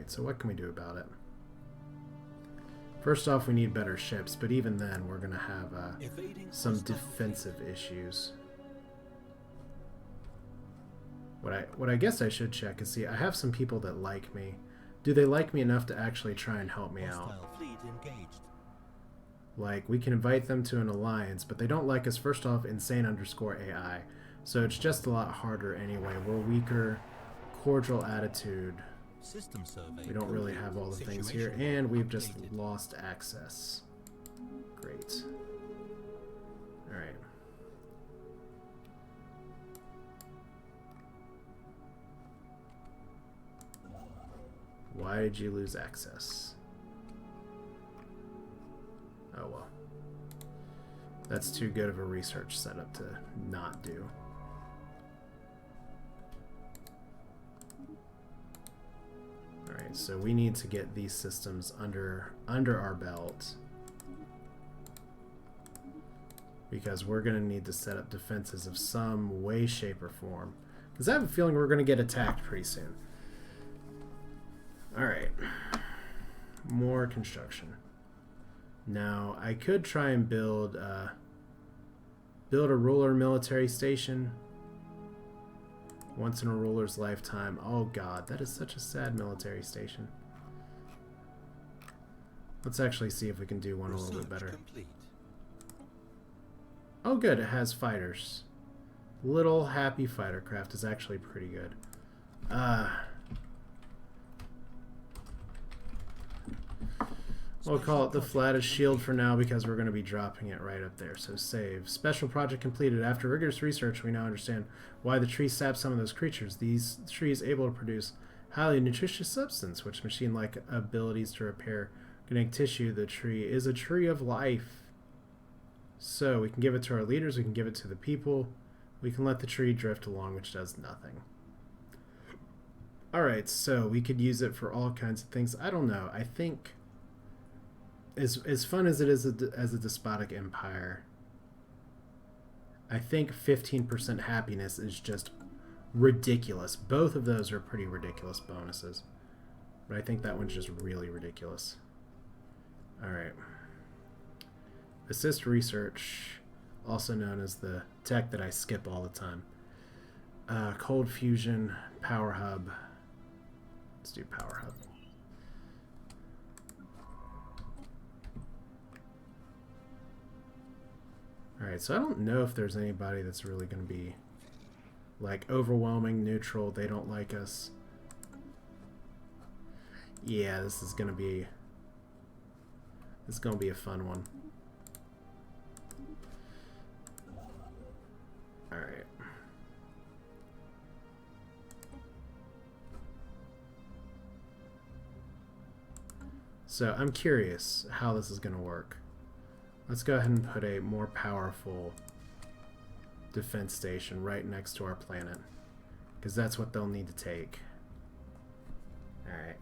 Alright, so what can we do about it? First off, we need better ships, but even then, we're going to have some defensive issues. What I guess I should check is see, I have some people that like me. Do they like me enough to actually try and help me out? Like, we can invite them to an alliance, but they don't like us. First off, insane_AI. So it's just a lot harder anyway. We're weaker, cordial attitude. System survey. We don't really have all the things here, and we've just lost access. Great. Alright. Why did you lose access? Oh well. That's too good of a research setup to not do. Alright, so we need to get these systems under our belt. Because we're going to need to set up defenses of some way, shape, or form. Because I have a feeling we're going to get attacked pretty soon. Alright. More construction. Now, I could try and build a ruler military station. Once in a ruler's lifetime. Oh god, that is such a sad military station. Let's actually see if we can do one a little bit better. Complete. Oh good, it has fighters. Little happy fighter craft is actually pretty good. We'll call it the flattest shield for now because we're going to be dropping it right up there. So save. Special project completed. After rigorous research, we now understand why the tree saps some of those creatures. These trees able to produce highly nutritious substance, which machine-like abilities to repair genetic tissue. The tree is a tree of life. So we can give it to our leaders. We can give it to the people. We can let the tree drift along, which does nothing. Alright, so we could use it for all kinds of things. I don't know. I think... As fun as it is as a despotic empire, I think 15% happiness is just ridiculous. Both of those are pretty ridiculous bonuses. But I think that one's just really ridiculous. Alright. Assist research, also known as the tech that I skip all the time. Cold fusion, power hub. Let's do power hub. Alright, so I don't know if there's anybody that's really going to be, like, overwhelming, neutral, they don't like us. Yeah, this is going to be a fun one. Alright. So, I'm curious how this is going to work. Let's go ahead and put a more powerful defense station right next to our planet. Because that's what they'll need to take. Alright.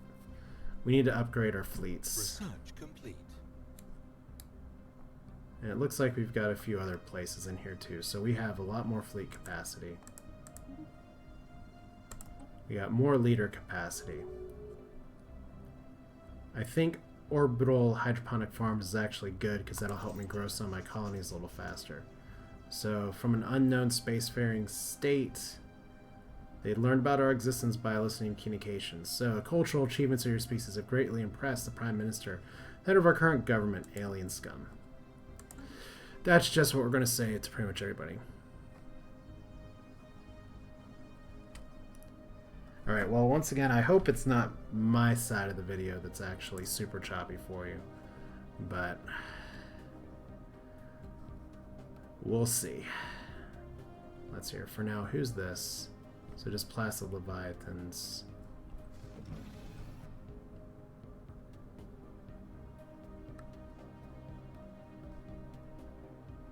We need to upgrade our fleets. Research complete. And it looks like we've got a few other places in here too. So we have a lot more fleet capacity. We got more leader capacity. I think orbital hydroponic farms is actually good because that'll help me grow some of my colonies a little faster. So, from an unknown spacefaring state, they learned about our existence by eliciting communications. So, cultural achievements of your species have greatly impressed the Prime Minister, head of our current government, alien scum. That's just what we're going to say to pretty much everybody. Alright, well, once again, I hope it's not my side of the video that's actually super choppy for you. But we'll see. Let's hear. For now, who's this? So just placid leviathans.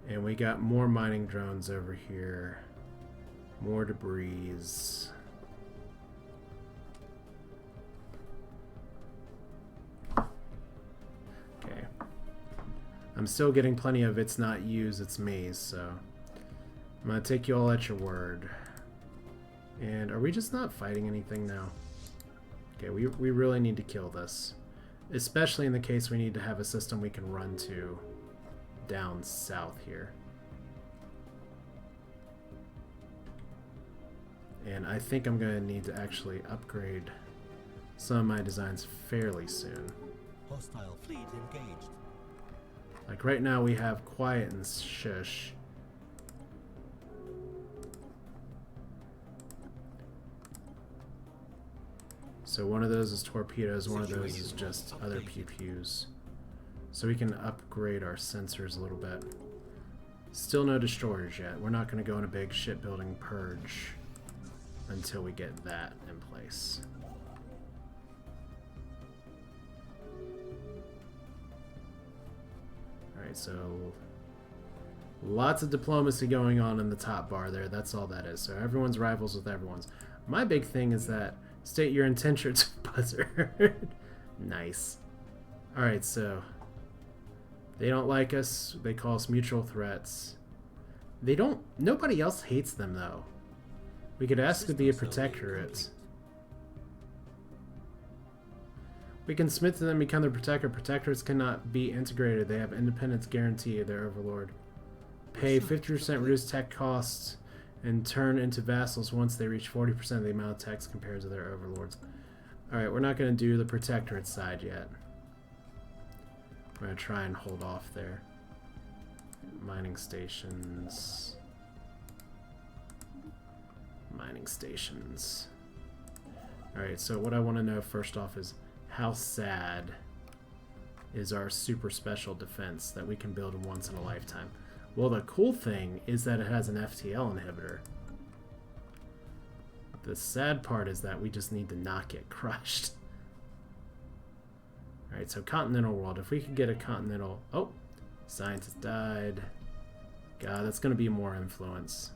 And we got more mining drones over here. More debris. I'm still getting plenty of it's not yous, it's me's, so I'm gonna take you all at your word. And are we just not fighting anything now? Okay, we really need to kill this. Especially in the case we need to have a system we can run to down south here. And I think I'm going to need to actually upgrade some of my designs fairly soon. Hostile fleet engaged. Like right now we have quiet and shush. So one of those is torpedoes, one of those is just other pew-pews. So we can upgrade our sensors a little bit. Still no destroyers yet. We're not going to go in a big shipbuilding purge until we get that in place. Alright, so lots of diplomacy going on in the top bar there. That's all that is. So everyone's rivals with everyone's. My big thing is that state your intentions, buzzer. Nice. Alright, so they don't like us. They call us mutual threats. They don't... Nobody else hates them, though. We could ask to be a protectorate. We can submit to them, become their protector. Protectorates cannot be integrated. They have independence guarantee of their overlord. Pay 50% reduced tech costs and turn into vassals once they reach 40% of the amount of techs compared to their overlords. Alright, we're not going to do the protectorate side yet. We're going to try and hold off there. Mining stations. Mining stations. Alright, so what I want to know first off is how sad is our super special defense that we can build once in a lifetime? Well, the cool thing is that it has an FTL inhibitor. The sad part is that we just need to not get crushed. Alright, so continental world. If we could get a continental... Oh! Scientist died. God, that's going to be more influence.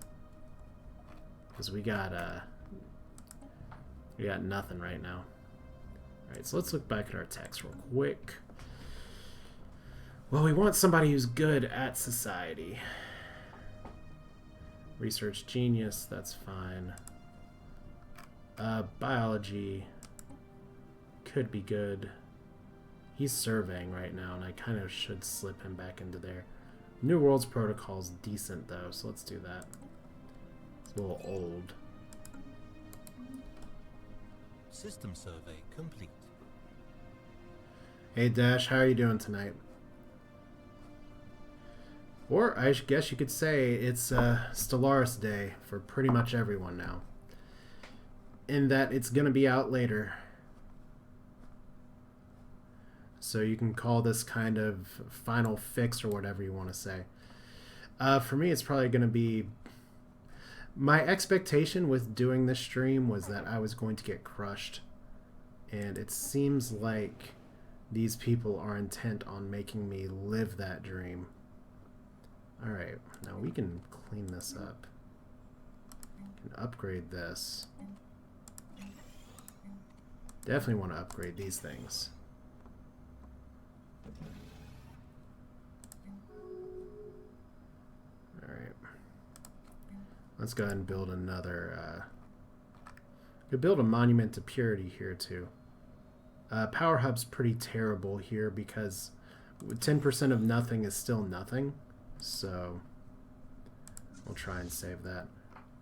Because we got nothing right now. Alright, so let's look back at our text real quick. Well, we want somebody who's good at society. Research genius, that's fine. Biology could be good. He's surveying right now, and I kind of should slip him back into there. New Worlds Protocol's decent, though, so let's do that. It's a little old. System survey complete. Hey, Dash, how are you doing tonight? Or, I guess you could say it's Stellaris Day for pretty much everyone now. In that it's going to be out later. So you can call this kind of final fix or whatever you want to say. For me, it's probably going to be... My expectation with doing this stream was that I was going to get crushed. And it seems like these people are intent on making me live that dream. Alright, now we can clean this up. We can upgrade this. Definitely want to upgrade these things. Alright. Let's go ahead and build another... could build a monument to purity here too. Power hub's pretty terrible here because 10% of nothing is still nothing. So we'll try and save that.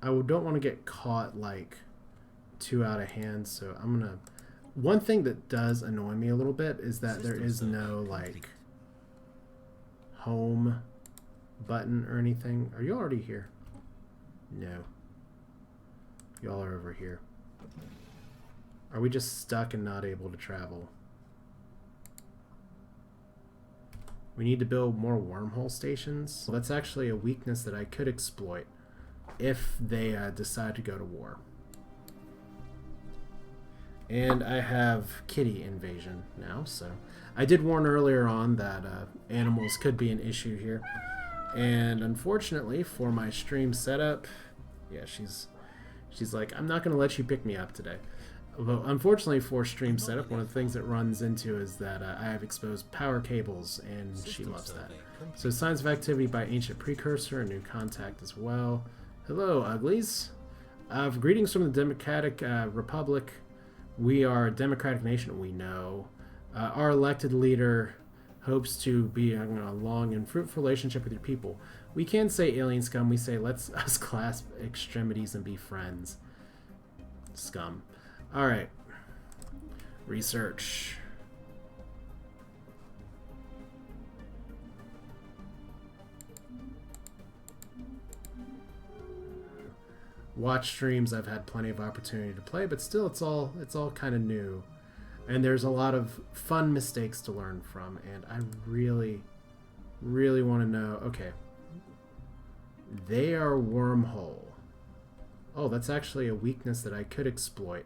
I don't want to get caught like too out of hand, so I'm gonna... One thing that does annoy me a little bit is that there is no like home button or anything. Are you already here? No. Y'all are over here. Are we just stuck and not able to travel? We need to build more wormhole stations. Well, that's actually a weakness that I could exploit if they decide to go to war. And I have kitty invasion now, so I did warn earlier on that animals could be an issue here. And unfortunately for my stream setup, yeah, she's like, I'm not going to let you pick me up today. Although, unfortunately for stream setup, one of the things it runs into is that I have exposed power cables, and she loves that. So, signs of activity by ancient precursor, a new contact as well. Hello, uglies. Greetings from the Democratic Republic. We are a democratic nation, we know. Our elected leader hopes to be in a long and fruitful relationship with your people. We can't say alien scum, we say let's us clasp extremities and be friends. Scum. Alright. Research. Watch streams, I've had plenty of opportunity to play, but still it's all kind of new. And there's a lot of fun mistakes to learn from, and I really want to know. Okay. They are Wormhole. Oh, that's actually a weakness that I could exploit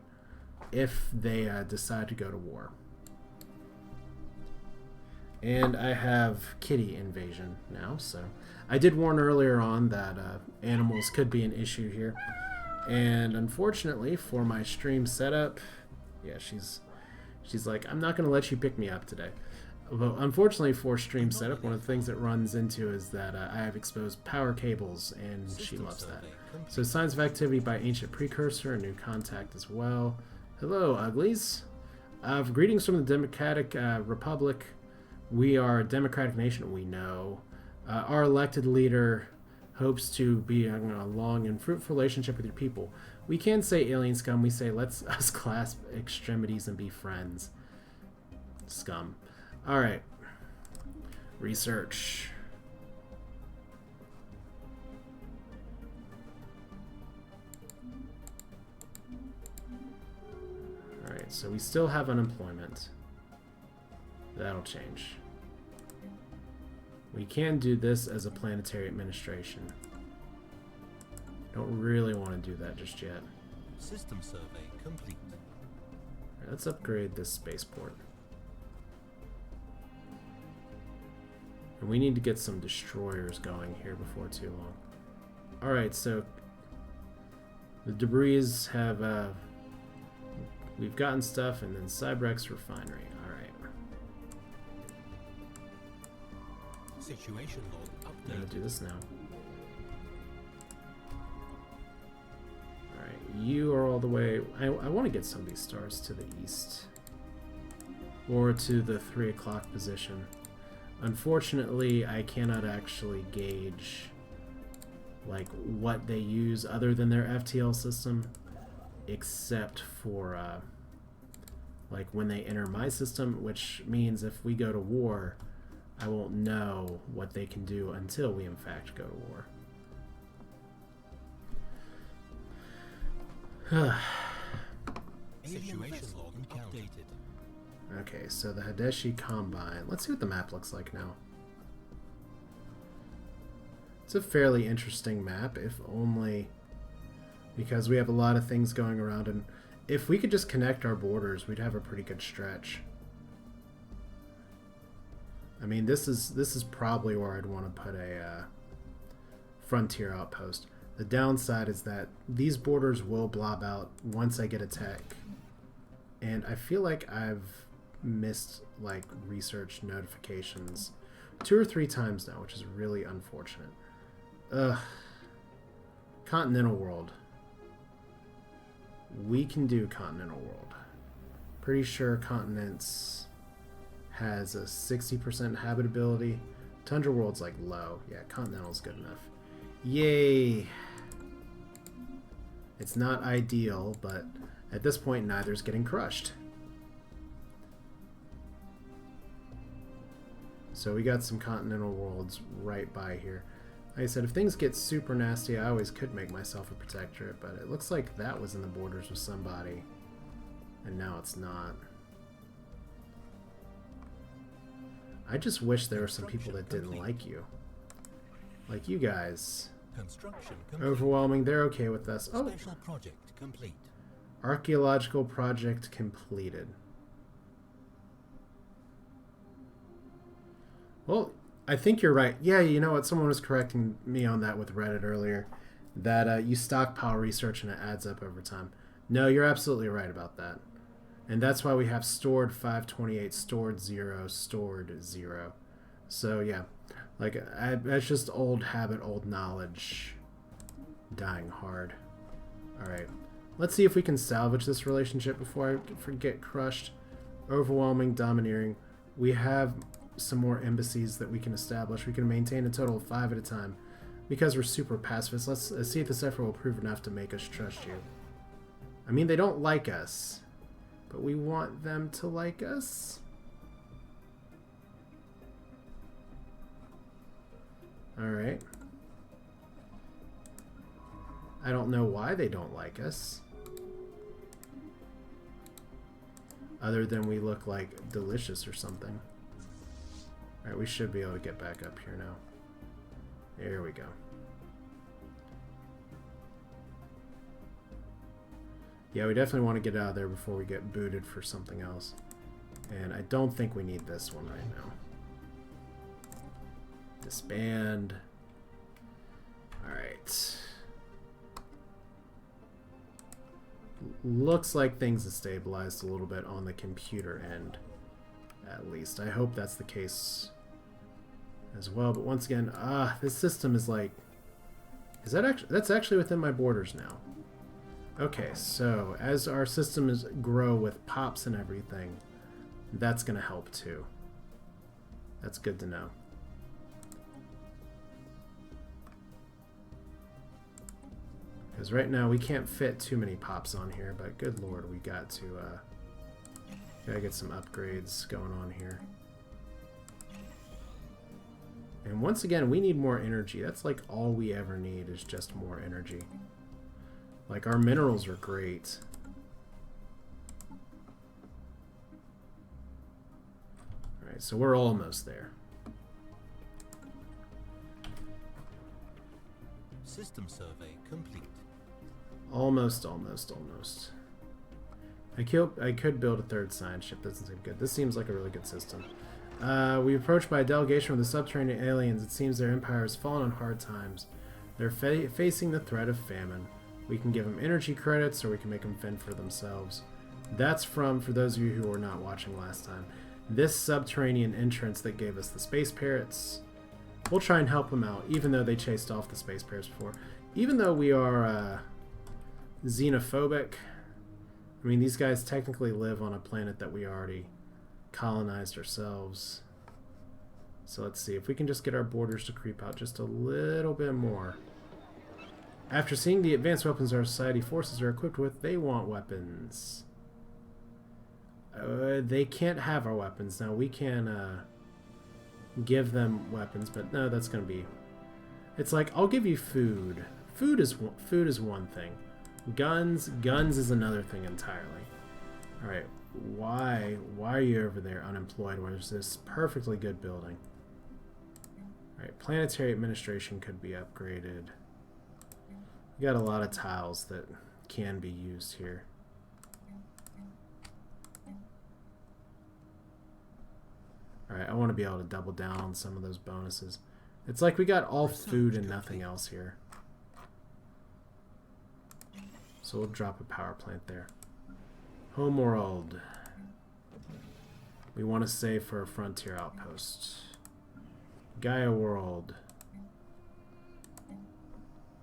if they decide to go to war. And I have kitty invasion now, so I did warn earlier on that animals could be an issue here. And unfortunately for my stream setup, yeah, she's like, I'm not going to let you pick me up today. Although, unfortunately for stream setup, one of the things it runs into is that I have exposed power cables, and she loves that. So signs of activity by ancient precursor, new contact as well. Hello, uglies. Greetings from the Democratic Republic. We are a democratic nation, we know. Our elected leader hopes to be in a long and fruitful relationship with your people. We can't say alien scum, we say let's us clasp extremities and be friends. Scum. Alright. Research. Alright, so we still have unemployment. That'll change. We can do this as a planetary administration. Don't really want to do that just yet. System survey complete. Alright, let's upgrade this spaceport. And we need to get some destroyers going here before too long. Alright, so the debris have we've gotten stuff, and then Cybrex refinery. Alright. Situation log I'm gonna updated. do this now. Alright, you are all the way. I want to get some of these stars to the east. Or to the 3 o'clock position. Unfortunately, I cannot actually gauge like what they use other than their FTL system, except for like when they enter my system, which means if we go to war, I won't know what they can do until we in fact go to war. Situation log updated. Okay, so the Hadeshi Combine. Let's see what the map looks like now. It's a fairly interesting map, if only because we have a lot of things going around, and if we could just connect our borders, we'd have a pretty good stretch. I mean, this is probably where I'd want to put a frontier outpost. The downside is that these borders will blob out once I get a tech, and I feel like I've missed like research notifications 2 or 3 times now, which is really unfortunate. Ugh. Continental world. We can do continental world. Pretty sure continents has a 60% habitability. Tundra world's like low. Yeah, continental's good enough. Yay! It's not ideal, but at this point neither's getting crushed. So we got some continental worlds right by here. Like I said, if things get super nasty, I always could make myself a protectorate, but it looks like that was in the borders with somebody, and now it's not. I just wish there were some people that didn't like you. Like you guys. Construction complete. Overwhelming, they're okay with us. Oh, Special project complete. archaeological project completed. Well, I think you're right. Yeah, you know what? Someone was correcting me on that with Reddit earlier. That you stockpile research and it adds up over time. No, you're absolutely right about that. And that's why we have stored 528, stored 0, stored 0. So, yeah. Like, that's just old habit, old knowledge dying hard. Alright. Let's see if we can salvage this relationship before I get crushed. Overwhelming, domineering. We have some more embassies that we can establish. We can maintain a total of 5 at a time. Because we're super pacifists, let's see if this effort will prove enough to make us trust you. I mean, they don't like us, but we want them to like us. Alright. I don't know why they don't like us. Other than we look like delicious or something. Alright, we should be able to get back up here now. There we go. Yeah, we definitely want to get out of there before we get booted for something else. And I don't think we need this one right now. Disband. Alright. Looks like things have stabilized a little bit on the computer end. At least. I hope that's the case as well. But once again, this system is like... Is that actually... That's actually within my borders now. Okay, so as our systems grow with pops and everything, that's going to help too. That's good to know. Because right now we can't fit too many pops on here, but good lord, we got to gotta get some upgrades going on here. And once again, we need more energy. That's like all we ever need is just more energy. Like, our minerals are great. Alright, so we're almost there. System survey complete. Almost. I could build a third science ship. Doesn't seem good. This seems like a really good system. We approached by a delegation from the subterranean aliens. It seems their empire has fallen on hard times. They're facing the threat of famine. We can give them energy credits, or we can make them fend for themselves. That's for those of you who were not watching last time, this subterranean entrance that gave us the space parrots. We'll try and help them out, even though they chased off the space parrots before. Even though we are xenophobic, I mean, these guys technically live on a planet that we already colonized ourselves. So let's see if we can just get our borders to creep out just a little bit more. After seeing the advanced weapons our society forces are equipped with, they want weapons. They can't have our weapons. Now, we can give them weapons, but no, that's going to be... It's like, I'll give you food. Food is one thing. Guns is another thing entirely. Alright, why are you over there unemployed where there's this perfectly good building? Alright, planetary administration could be upgraded. We got a lot of tiles that can be used here. Alright, I want to be able to double down on some of those bonuses. It's like we got all food and nothing else here. So we'll drop a power plant there. Homeworld. We want to save for a frontier outpost. Gaia World.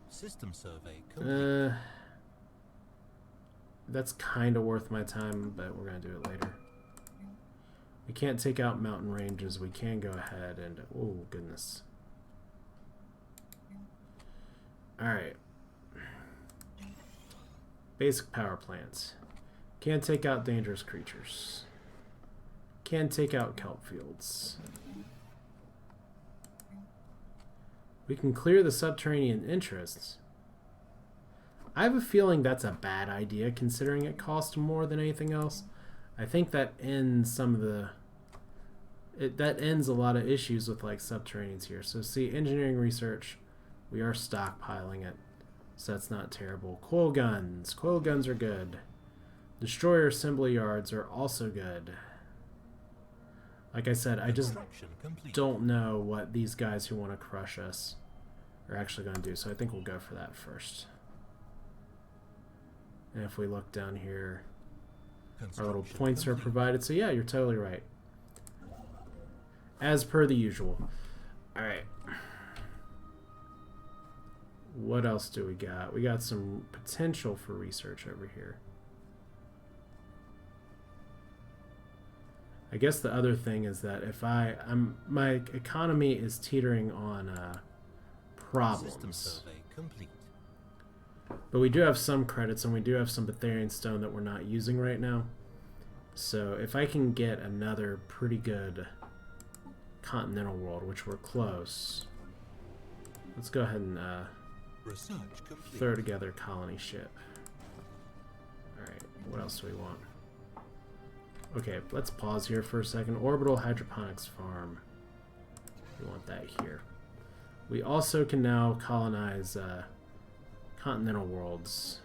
System survey complete. That's kind of worth my time, but we're going to do it later. We can't take out mountain ranges. We can go ahead and... Oh, goodness. Alright. Basic power plants. Can take out dangerous creatures. Can take out kelp fields. We can clear the subterranean interests. I have a feeling that's a bad idea considering it costs more than anything else. I think that ends some of the... that ends a lot of issues with like subterraneans here. So see, engineering research, we are stockpiling it. So that's not terrible. Coil guns. Coil guns are good. Destroyer assembly yards are also good. Like I said, I just don't know what these guys who want to crush us are actually going to do. So I think we'll go for that first. And if we look down here, our little points are provided. So yeah, you're totally right. As per the usual. Alright. What else do we got? We got some potential for research over here. I guess the other thing is that if my economy is teetering on problems. System survey complete. But we do have some credits and we do have some Betharian stone that we're not using right now. So if I can get another pretty good continental world, which we're close, let's go ahead and Research complete. throw together a colony ship. Alright, what else do we want? Okay, let's pause here for a second. Orbital hydroponics farm. We want that here. We also can now colonize continental worlds.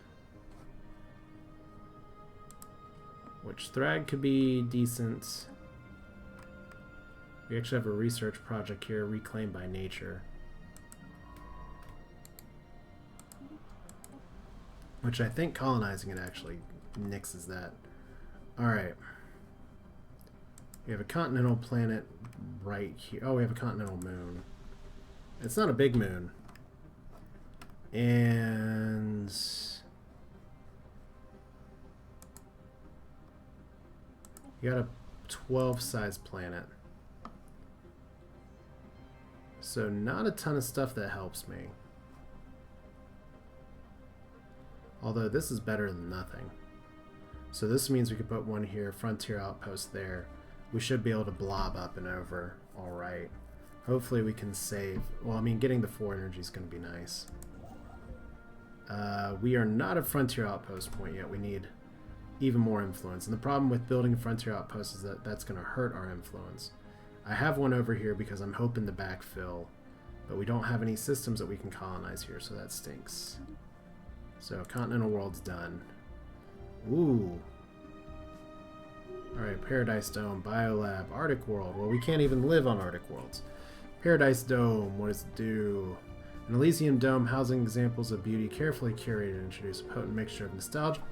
Which Thrag could be decent. We actually have a research project here, Reclaimed by Nature. Which I think colonizing it actually nixes that. Alright. We have a continental planet right here. Oh, we have a continental moon. It's not a big moon. And you got a 12-size planet. So not a ton of stuff that helps me. Although this is better than nothing. So this means we could put one here, frontier outpost there. We should be able to blob up and over. Alright. Hopefully we can save. Well, I mean, getting the 4 energy is going to be nice. We are not a frontier outpost point yet. We need even more influence. And the problem with building a frontier outpost is that that's going to hurt our influence. I have one over here because I'm hoping to backfill. But we don't have any systems that we can colonize here, so that stinks. So, continental world's done. Ooh. Alright, Paradise Dome, Biolab, Arctic World. Well, we can't even live on Arctic Worlds. Paradise Dome, what does it do? An Elysium Dome, housing examples of beauty, carefully curated and introduce a potent mixture of nostalgia.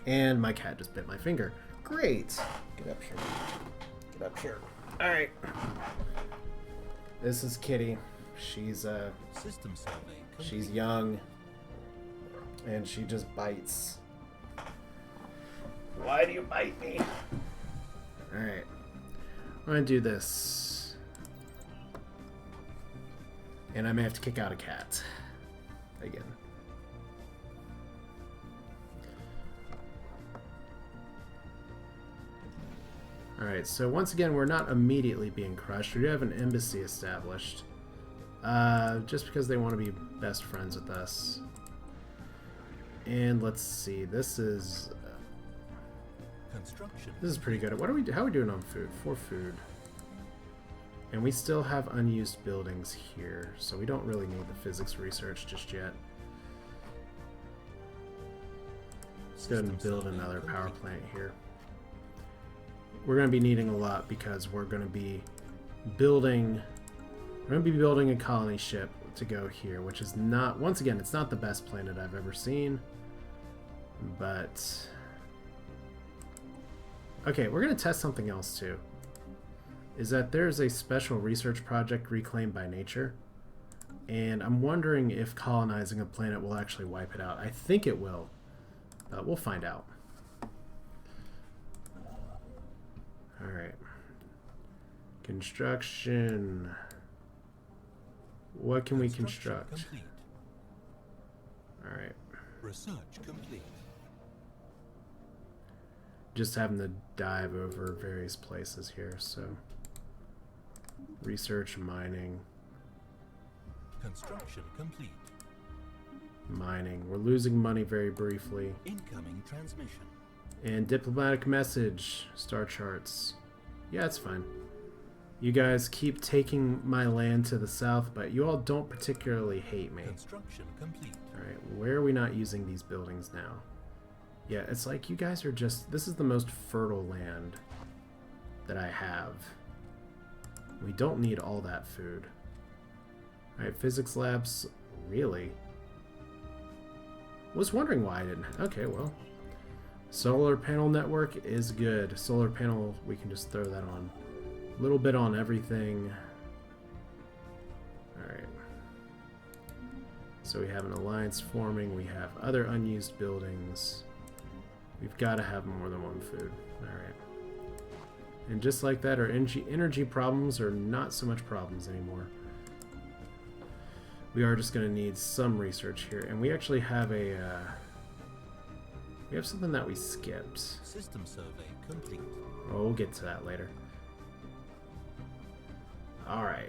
And my cat just bit my finger. Great! Get up here. Get up here. Alright. This is Kitty. She's, System survey complete. she's young. And she just bites. Why do you bite me? Alright. I'm gonna do this. And I may have to kick out a cat. Again. Alright, so once again, we're not immediately being crushed. We do have an embassy established. Just because they want to be best friends with us. And let's see, this is pretty good. What are we? How are we doing on food? For food. And we still have unused buildings here, so we don't really need the physics research just yet. Let's go ahead and build another power plant here. We're going to be needing a lot because we're going to be building a colony ship to go here, which is not, once again, it's not the best planet I've ever seen, but okay, we're going to test something else too. Is that there's a special research project, Reclaimed by Nature, and I'm wondering if colonizing a planet will actually wipe it out. I think it will, but we'll find out. Alright. Construction. What can we construct? Alright. Research complete. Just having to dive over various places here, so. Research, mining. Construction complete. Mining. We're losing money very briefly. Incoming transmission. And diplomatic message. Star charts. Yeah, it's fine. You guys keep taking my land to the south, but you all don't particularly hate me. Construction complete. Alright, where are we not using these buildings now? Yeah, it's like you guys are just... This is the most fertile land that I have. We don't need all that food. Alright, physics labs... Really? Was wondering why I didn't... Okay, well. Solar panel network is good. Solar panel, we can just throw that on. A little bit on everything. Alright. So we have an alliance forming. We have other unused buildings. We've got to have more than one food. Alright. And just like that, our energy problems are not so much problems anymore. We are just going to need some research here. And we actually have a... we have something that we skipped. System survey complete. Oh, we'll get to that later. Alright.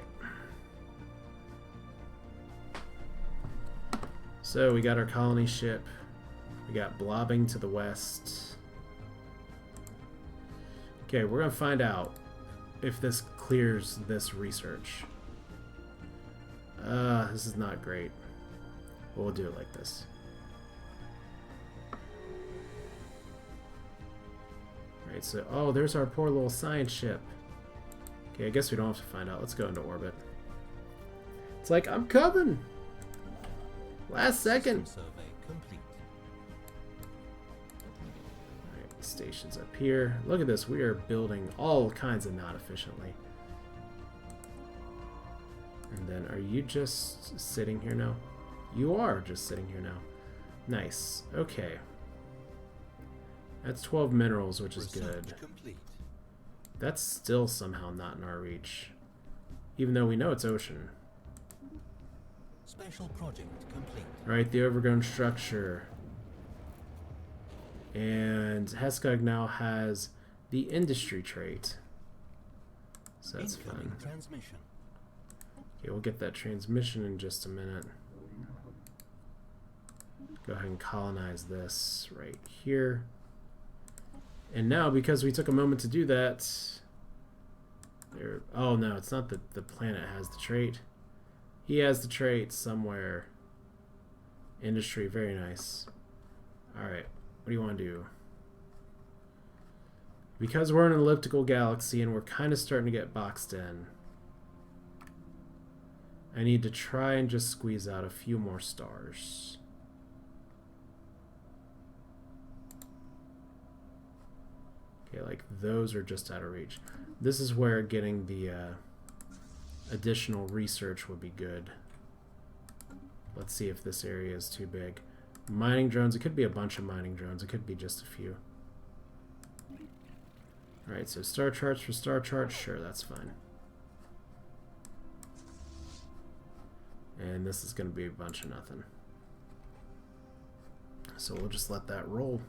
So we got our colony ship. We got blobbing to the west. Okay, we're going to find out if this clears this research. This is not great. But we'll do it like this. Alright, so... Oh, there's our poor little science ship. Okay, I guess we don't have to find out. Let's go into orbit. It's like, I'm coming! Last second! System survey complete. Alright, stations up here. Look at this. We are building all kinds of not efficiently. And then, are you just sitting here now? You are just sitting here now. Nice. Okay. That's 12 minerals, which is Research good. complete. That's still somehow not in our reach. Even though we know it's ocean. Special project complete. Alright, the overgrown structure. And Heskog now has the industry trait. So that's Incoming fun. transmission. Okay, we'll get that transmission in just a minute. Go ahead and colonize this right here. And now, because we took a moment to do that... Oh no, it's not that the planet has the trait. He has the trait somewhere. Industry, very nice. Alright, what do you want to do? Because we're in an elliptical galaxy and we're kind of starting to get boxed in, I need to try and just squeeze out a few more stars. Okay, like those are just out of reach. This is where getting the additional research would be good. Let's see if this area is too big. Mining drones, it could be a bunch of mining drones. It could be just a few. Alright, so star charts for star charts. Sure, that's fine. And this is going to be a bunch of nothing. So we'll just let that roll.